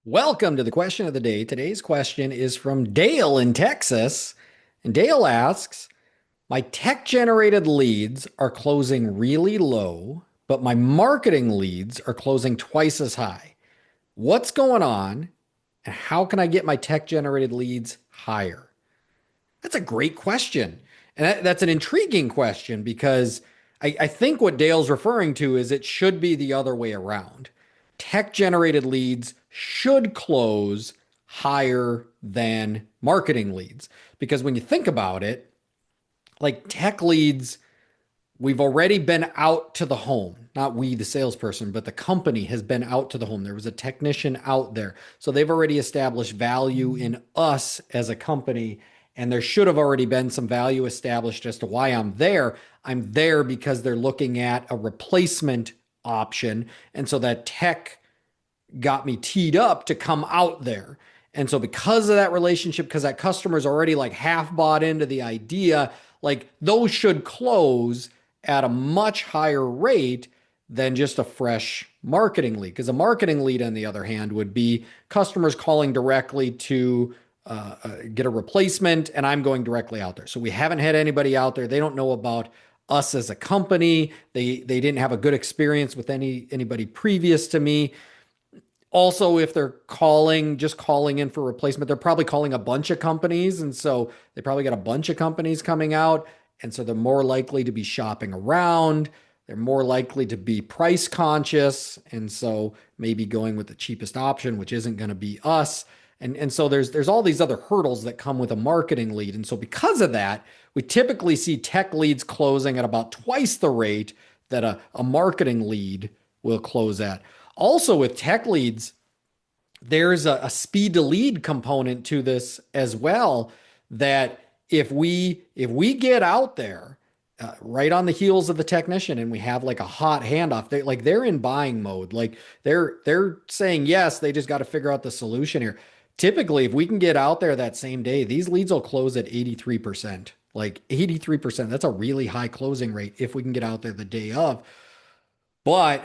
Welcome to the question of the day. Today's question is from Dale in Texas. And Dale asks, my tech generated leads are closing really low, but my marketing leads are closing twice as high. What's going on? And how can I get my tech generated leads higher? That's a great question. And that's an intriguing question because I think what Dale's referring to is it should be the other way around. Tech generated leads should close higher than marketing leads. Because when you think about it, like tech leads, we've already been out to the home. Not we, the salesperson, but the company has been out to the home. There was a technician out there. So they've already established value in us as a company. And there should have already been some value established as to why I'm there. I'm there because they're looking at a replacement option. And so that tech got me teed up to come out there. And so because of that relationship, because that customer's already like half bought into the idea, like those should close at a much higher rate than just a fresh marketing lead. Because a marketing lead, on the other hand, would be customers calling directly to get a replacement, and I'm going directly out there. So we haven't had anybody out there. They don't know about us as a company. They didn't have a good experience with anybody previous to me. Also, if they're just calling in for replacement, they're probably calling a bunch of companies. And so they probably got a bunch of companies coming out. And so they're more likely to be shopping around. They're more likely to be price conscious. And so maybe going with the cheapest option, which isn't going to be us. And so there's all these other hurdles that come with a marketing lead. And so because of that, we typically see tech leads closing at about twice the rate that a marketing lead will close at. Also, with tech leads, there's a speed to lead component to this as well. That if we get out there right on the heels of the technician and we have like a hot handoff, they're in buying mode. Like they're saying yes, they just got to figure out the solution here. Typically, if we can get out there that same day, these leads will close at 83%. Like 83%, that's a really high closing rate if we can get out there the day of. But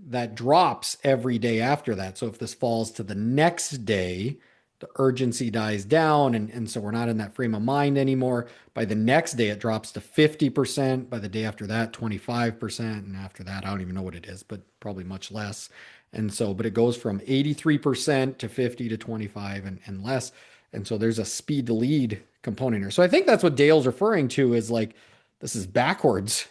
that drops every day after that. So if this falls to the next day, the urgency dies down. And so we're not in that frame of mind anymore. By the next day, it drops to 50%. By the day after that, 25%. And after that, I don't even know what it is, but probably much less. And so, but it goes from 83% to 50 to 25 and less. And so there's a speed to lead component here. So I think that's what Dale's referring to is like, this is backwards.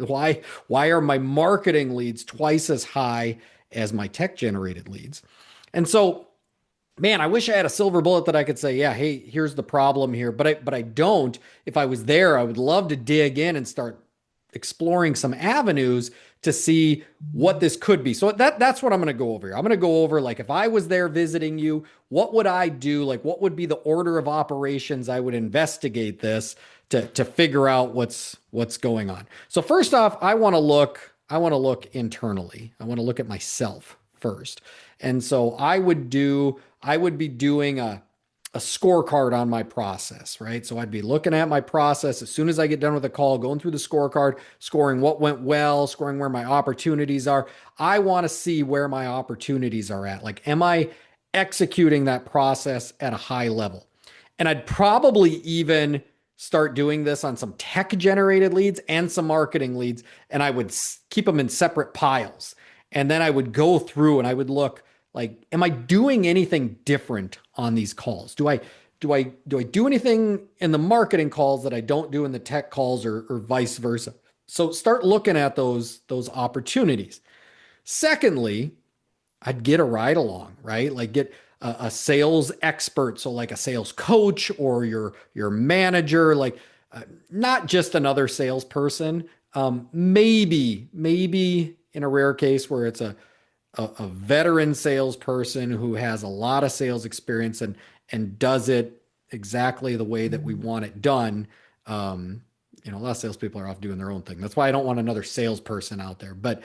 Why are my marketing leads twice as high as my tech generated leads? And so, man, I wish I had a silver bullet that I could say, yeah, hey, here's the problem here, but I don't. If I was there, I would love to dig in and start exploring some avenues to see what this could be. So that's what I'm going to go over here. I'm going to go over like if I was there visiting you, what would I do? Like what would be the order of operations I would investigate this to figure out what's going on. So first off, I want to look internally. I want to look at myself first. And so I would be doing a scorecard on my process, right? So I'd be looking at my process as soon as I get done with a call, going through the scorecard, scoring what went well, scoring where my opportunities are. I want to see where my opportunities are at. Like, am I executing that process at a high level? And I'd probably even start doing this on some tech generated leads and some marketing leads. And I would keep them in separate piles. And then I would go through and I would look like, am I doing anything different on these calls? Do I do anything in the marketing calls that I don't do in the tech calls or vice versa? So start looking at those opportunities. Secondly, I'd get a ride along, right? Like get a sales expert, so like a sales coach or your manager, like not just another salesperson. Maybe in a rare case where it's a veteran salesperson who has a lot of sales experience and does it exactly the way that we want it done. A lot of salespeople are off doing their own thing. That's why I don't want another salesperson out there. But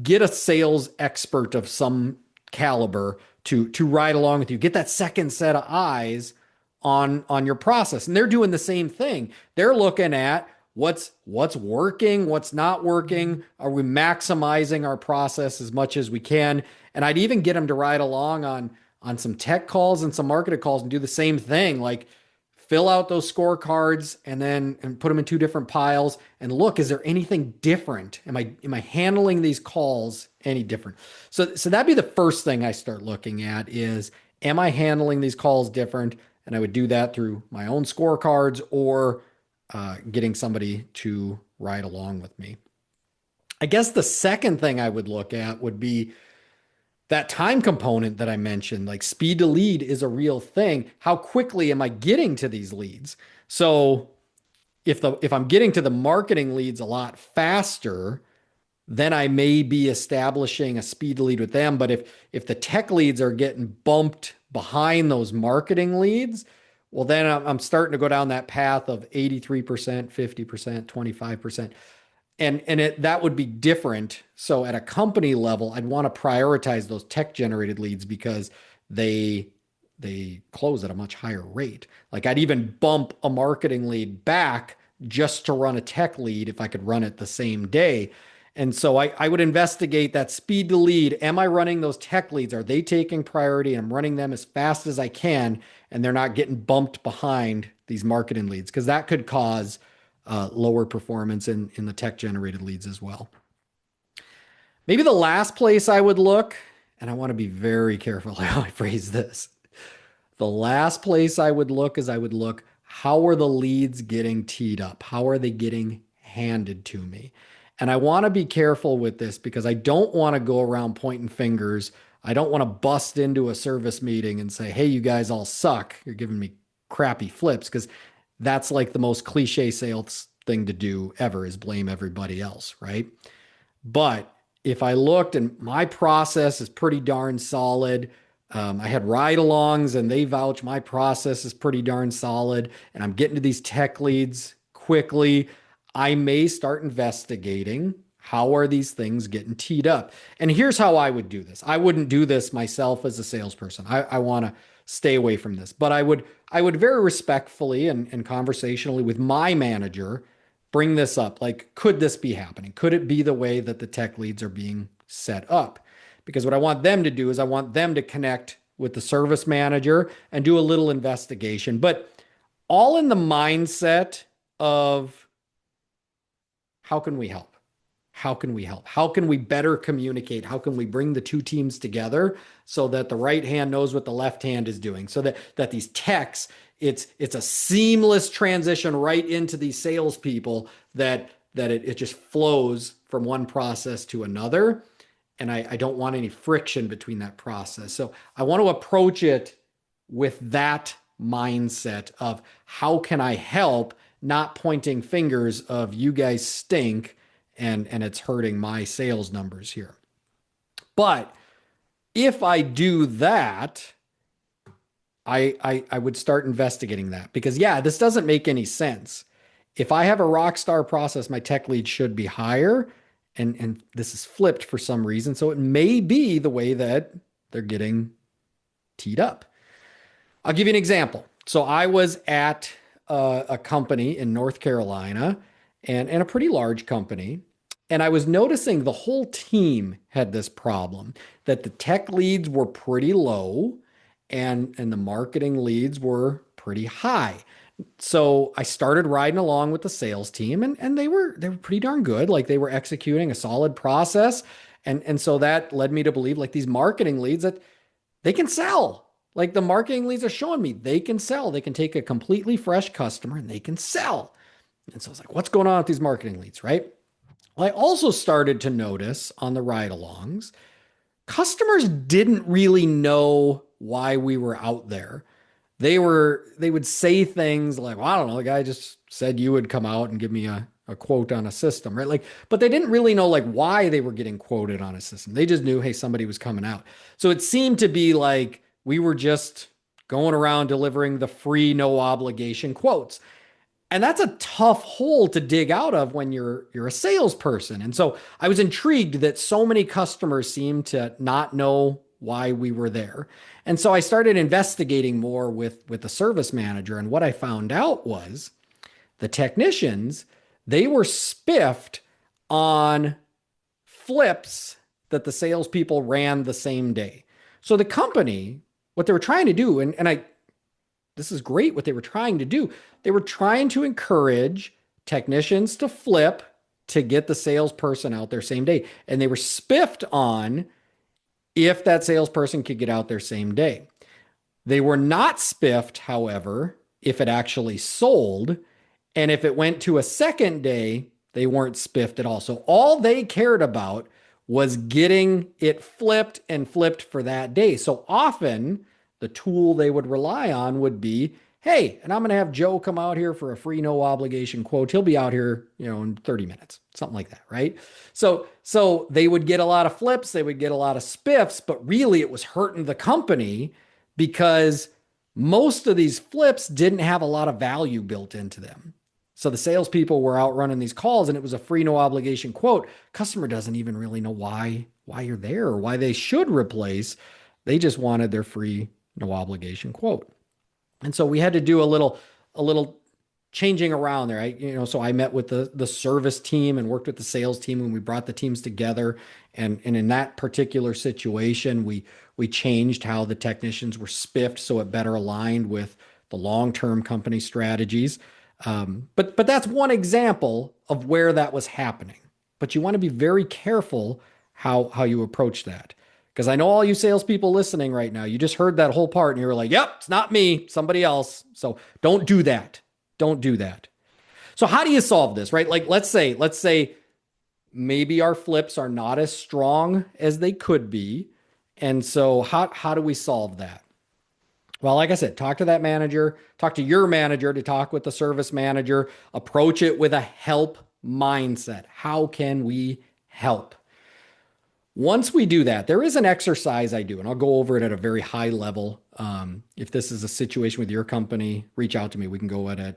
get a sales expert of some caliber to ride along with you. Get that second set of eyes on your process. And they're doing the same thing. They're looking at what's working, what's not working. Are we maximizing our process as much as we can? And I'd even get them to ride along on some tech calls and some marketing calls and do the same thing. Like fill out those scorecards and put them in two different piles and look, is there anything different? Am I handling these calls any different? So that'd be the first thing I start looking at is, am I handling these calls different? And I would do that through my own scorecards or getting somebody to ride along with me. I guess the second thing I would look at would be that time component that I mentioned. Like speed to lead is a real thing. How quickly am I getting to these leads? So if I'm getting to the marketing leads a lot faster, then I may be establishing a speed lead with them. But if the tech leads are getting bumped behind those marketing leads, well, then I'm starting to go down that path of 83%, 50%, 25%. And that would be different. So at a company level, I'd want to prioritize those tech generated leads because they close at a much higher rate. Like I'd even bump a marketing lead back just to run a tech lead if I could run it the same day. And so I would investigate that speed to lead. Am I running those tech leads? Are they taking priority? I'm running them as fast as I can, and they're not getting bumped behind these marketing leads because that could cause lower performance in the tech generated leads as well. Maybe the last place I would look, and I want to be very careful how I phrase this. The last place I would look is I would look, how are the leads getting teed up? How are they getting handed to me? And I want to be careful with this because I don't want to go around pointing fingers. I don't want to bust into a service meeting and say, hey, you guys all suck. You're giving me crappy flips, because that's like the most cliche sales thing to do ever, is blame everybody else, right? But if I looked and my process is pretty darn solid, I had ride alongs and they vouch my process is pretty darn solid, and I'm getting to these tech leads quickly, I may start investigating how are these things getting teed up. And here's how I would do this. I wouldn't do this myself as a salesperson. I want to stay away from this, but I would very respectfully and conversationally with my manager bring this up. Like, could this be happening? Could it be the way that the tech leads are being set up? Because what I want them to do is I want them to connect with the service manager and do a little investigation, but all in the mindset of, how can we help? How can we help? How can we better communicate? How can we bring the two teams together so that the right hand knows what the left hand is doing? So that these techs, it's a seamless transition right into these salespeople, that it just flows from one process to another. And I don't want any friction between that process. So I want to approach it with that mindset of, how can I help? Not pointing fingers of, you guys stink and it's hurting my sales numbers here. But if I do that, I would start investigating that, because yeah, this doesn't make any sense. If I have a rock star process, my tech lead should be higher, and this is flipped for some reason. So it may be the way that they're getting teed up. I'll give you an example. So I was at a company in North Carolina, and a pretty large company. And I was noticing the whole team had this problem, that the tech leads were pretty low and the marketing leads were pretty high. So I started riding along with the sales team, and they were pretty darn good. Like, they were executing a solid process. And so that led me to believe, like, these marketing leads, that they can sell. Like, the marketing leads are showing me they can sell. They can take a completely fresh customer and they can sell. And so I was like, what's going on with these marketing leads, right? Well, I also started to notice on the ride alongs, customers didn't really know why we were out there. They would say things like, well, I don't know, the guy just said you would come out and give me a quote on a system, right? Like, but they didn't really know like why they were getting quoted on a system. They just knew, hey, somebody was coming out. So it seemed to be like we were just going around delivering the free, no obligation quotes. And that's a tough hole to dig out of when you're a salesperson. And so I was intrigued that so many customers seemed to not know why we were there. And so I started investigating more with the service manager. And what I found out was the technicians, they were spiffed on flips that the salespeople ran the same day. So the company, what they were trying to do, and this is great what they were trying to do. They were trying to encourage technicians to flip to get the salesperson out there same day. And they were spiffed on if that salesperson could get out there same day. They were not spiffed, however, if it actually sold. And if it went to a second day, they weren't spiffed at all. So all they cared about was getting it flipped and flipped for that day. So often the tool they would rely on would be, hey, and I'm going to have Joe come out here for a free no obligation quote. He'll be out here, in 30 minutes, something like that, right? So they would get a lot of flips, they would get a lot of spiffs, but really it was hurting the company because most of these flips didn't have a lot of value built into them. So the salespeople were out running these calls and it was a free no obligation quote. Customer doesn't even really know why you're there or why they should replace. They just wanted their free no obligation quote. And so we had to do a little changing around there. So I met with the service team and worked with the sales team when we brought the teams together. And in that particular situation, we changed how the technicians were spiffed so it better aligned with the long-term company strategies. But that's one example of where that was happening. But you want to be very careful how you approach that. Because I know all you salespeople listening right now, you just heard that whole part and you were like, yep, it's not me, somebody else. So don't do that. Don't do that. So how do you solve this, right? Like, let's say maybe our flips are not as strong as they could be. And so how do we solve that? Well, like I said, talk to that manager, talk to your manager to talk with the service manager, approach it with a help mindset. How can we help? Once we do that, there is an exercise I do, and I'll go over it at a very high level. If this is a situation with your company, reach out to me. We can go at a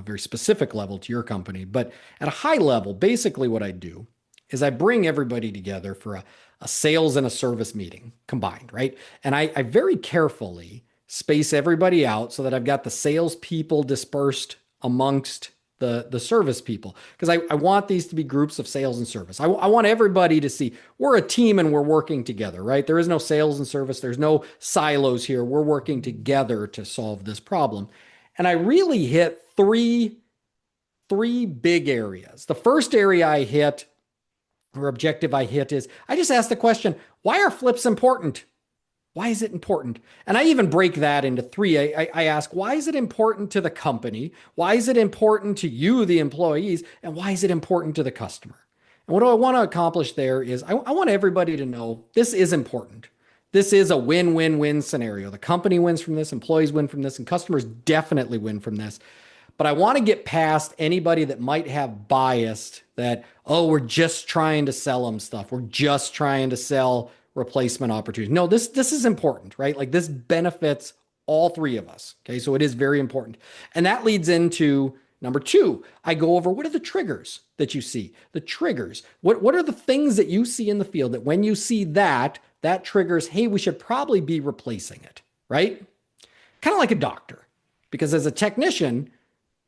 very specific level to your company. But at a high level, basically what I do is I bring everybody together for a sales and a service meeting combined, right? And I very carefully space everybody out so that I've got the sales people dispersed amongst the service people, because I want these to be groups of sales and service. I want everybody to see we're a team and we're working together, right? There is no sales and service. There's no silos here. We're working together to solve this problem. And I really hit three big areas. The first area I hit, or objective I hit, is I just asked the question, why are flips important? Why is it important? And I even break that into three. I ask, why is it important to the company? Why is it important to you, the employees? And why is it important to the customer? And what I want to accomplish there is I want everybody to know this is important. This is a win-win-win scenario. The company wins from this, employees win from this, and customers definitely win from this. But I want to get past anybody that might have biased that, oh, we're just trying to sell them stuff. We're just trying to sell replacement opportunities. No, this is important, right? Like this benefits all three of us. Okay. So it is very important. And that leads into number two. I go over what are the triggers that you see? The triggers. What are the things that you see in the field that when you see that triggers, hey, we should probably be replacing it, right? Kind of like a doctor. Because as a technician,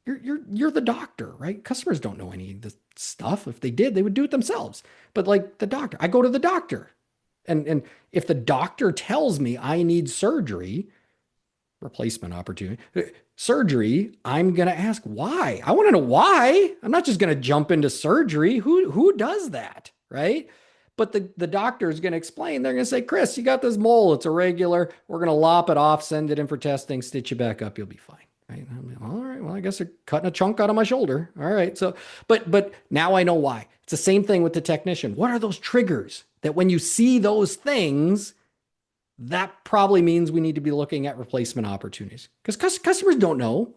you're the doctor, right? Customers don't know any of this stuff. If they did, they would do it themselves. But like the doctor, I go to the doctor. And if the doctor tells me I need surgery, replacement opportunity, surgery, I'm going to ask why. I want to know why. I'm not just going to jump into surgery. Who does that, right? But the doctor is going to explain. They're going to say, Chris, you got this mole. It's irregular. We're going to lop it off, send it in for testing, stitch you back up. You'll be fine. Right? All right. Well, I guess they're cutting a chunk out of my shoulder. All right. So, but now I know why. It's the same thing with the technician. What are those triggers that when you see those things, that probably means we need to be looking at replacement opportunities? Because customers don't know.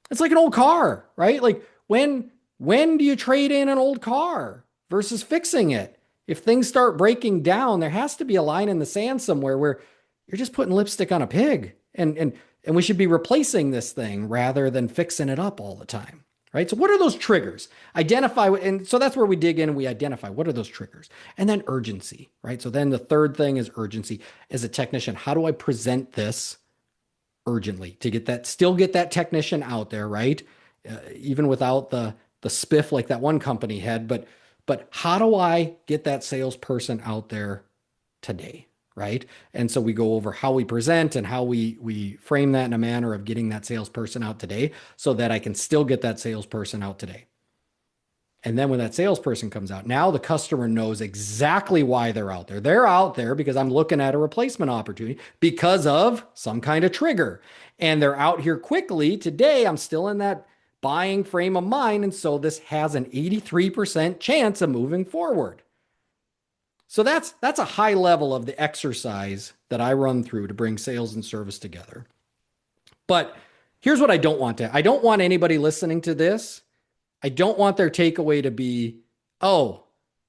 It's like an old car, right? Like when do you trade in an old car versus fixing it? If things start breaking down, there has to be a line in the sand somewhere where you're just putting lipstick on a pig, and we should be replacing this thing rather than fixing it up all the time, right? So what are those triggers? Identify, and so that's where we dig in and we identify what are those triggers. And then urgency, right? So then the third thing is urgency. As a technician, how do I present this urgently to still get that technician out there, right? Even without the the spiff like that one company had, but how do I get that salesperson out there today? Right. And so we go over how we present and how we frame that in a manner of getting that salesperson out today so that I can still get that salesperson out today. And then when that salesperson comes out, now the customer knows exactly why they're out there. They're out there because I'm looking at a replacement opportunity because of some kind of trigger. And they're out here quickly. Today, I'm still in that buying frame of mind. And so this has an 83% chance of moving forward. So that's a high level of the exercise that I run through to bring sales and service together. But here's what I don't want to. I don't want anybody listening to this. I don't want their takeaway to be, oh,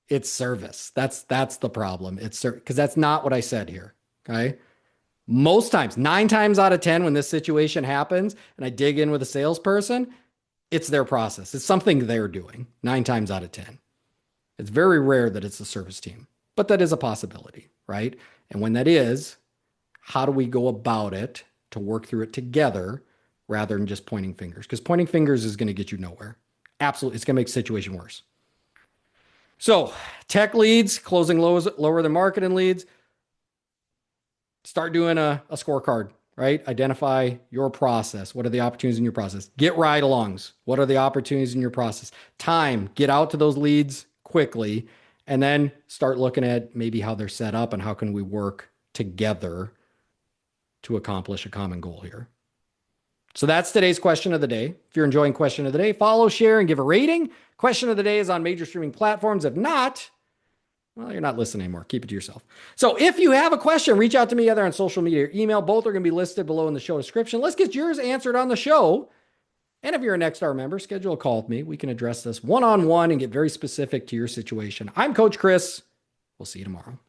it's service. That's the problem. It's because that's not what I said here. Okay. Most times, 9 times out of 10, when this situation happens and I dig in with a salesperson, it's their process. It's something they're doing 9 times out of 10. It's very rare that it's the service team, but that is a possibility, right? And when that is, how do we go about it to work through it together rather than just pointing fingers? Because pointing fingers is going to get you nowhere. Absolutely. It's going to make the situation worse. So tech leads, closing lower than marketing leads. Start doing a scorecard, right? Identify your process. What are the opportunities in your process? Get ride-alongs. What are the opportunities in your process? Time, get out to those leads quickly, and then start looking at maybe how they're set up and how can we work together to accomplish a common goal here. So that's today's question of the day. If you're enjoying question of the day, follow, share, and give a rating. Question of the day is on major streaming platforms. If not, well, you're not listening anymore. Keep it to yourself. So if you have a question, reach out to me either on social media or email. Both are going to be listed below in the show description. Let's get yours answered on the show. And if you're a Nexstar member, schedule a call with me. We can address this one-on-one and get very specific to your situation. I'm Coach Chris. We'll see you tomorrow.